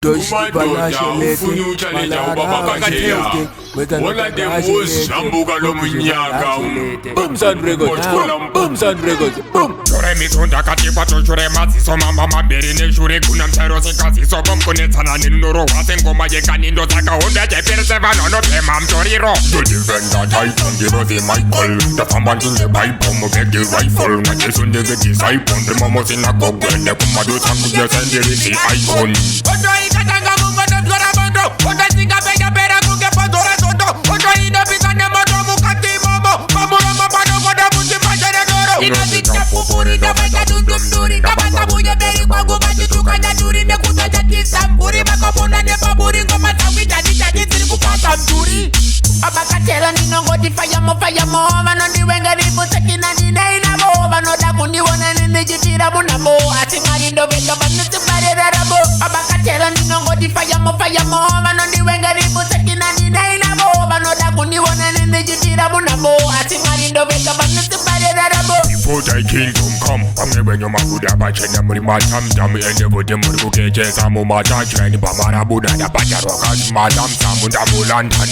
Dois Banashelete, Malara, one of them was Shambugalo Munyaga, Bums and Records, Bums and Records, Bum. Misunda katipa tuchure mati so mama berine shure kunam terose kasi so bom konetana nindoro wasengo majekani ndo taka honda jepere seva no te mam toriro to defend that I from the rose Michael the famban in the bible mo get the rifle na jesunde the disciple the momo sinagogue the kumado sangu ya sende the icon odo ikatanga mungo ndo dora bondo odo singa bega bera kunge podora sondo odo ino pisane moto mukati momo pamura mabado bodo muti pajere doro ina Champupuri da baita dunduri kabata buye beri kwangu machuchuka na duri nekuta jati samburi makapona ne baburi ngoma tawi jadi siri kupata mduri abakatela ninongoti fire mo vano ndiwenga ribu sekina ninaina bo vano damu ndiwona ninijitira munamo asimari ndo veka vanu sibarera rabo abakatela ninongoti fire mo vano ndiwenga ribu sekina ninaina bo vano damu ndiwona ninijitira munamo asimari ndo veka vanu sibarera rabo before thy kingdom come amne wenyo mabuda bachena muri matam dam ende bode muri kukeje samu mata chani bamara buda da bacharo kas madam samu damu lantan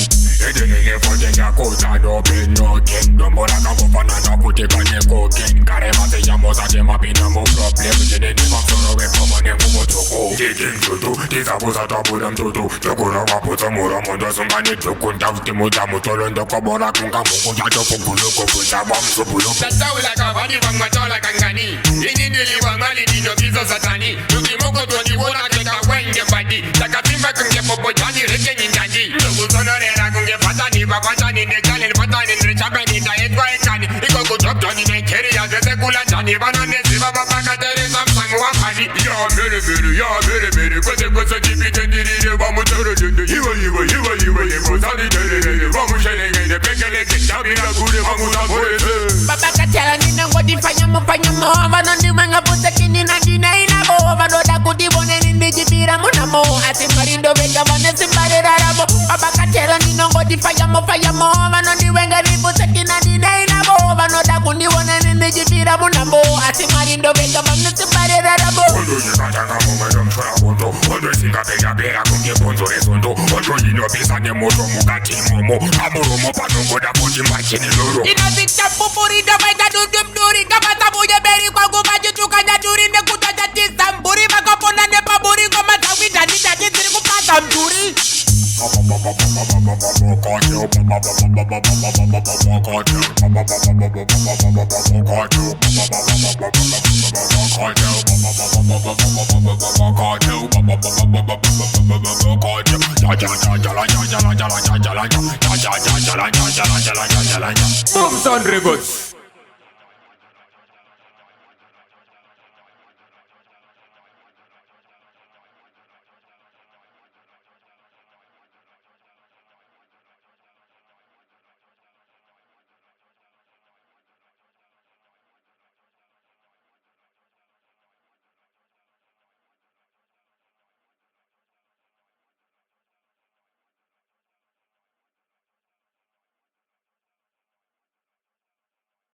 edene foje ya kota do beno kingdom mora ka kofana na kuteka ne ko ken kare mate ya moza je mapina mo problem jene ni maforo we komane mu toko king tutu tizabuza tabudam tutu tokora wapuza mura mondo sungane tukunda utimuda mutolondo kobora kunga mungu ya tokulu ko bunda bamso bulu that's how like a body from matola kangani inindili wangali dino bizo satani tukimoko toni wona keka wenge badi takatimba kunge popo jani reke nyindaji tukuzonorera kunge patani bakwatani nekale patani nrechabeni da etwa ekani iko kutoptoni nekeri ya zese kula jani banane ziba babakatere samsang wakani ya mere kwese tipitendirire bamutoro dende yiwa sali dere bamushenengene pekeleke jabira kure bamutamorese babakatela ninangoti fanyamo vano ndiwenga pusekini na ndinaina bo vano dakuti bone nindijibira munamo asimarindo veka vane simbarera rabo babakatela ninongoti fanyamo vano ndiwenga ripusekini na ndinaina bo vano dakuti bone nindijibira munamo asimarindo veka vane simbarera rabo ondo yikatanga momero mchora bondo ondo singapega bera kunge bonzo rezondo ondo yinobisane moto mukati momo amuromo panongoda kuti machini loro Champupuri da baita dunduri kabata buye beri kwangu machuchuka na duri nekuta jati samburi makapona ne baburi ngoma tawi jadi siri kupata mduri Bums and Records.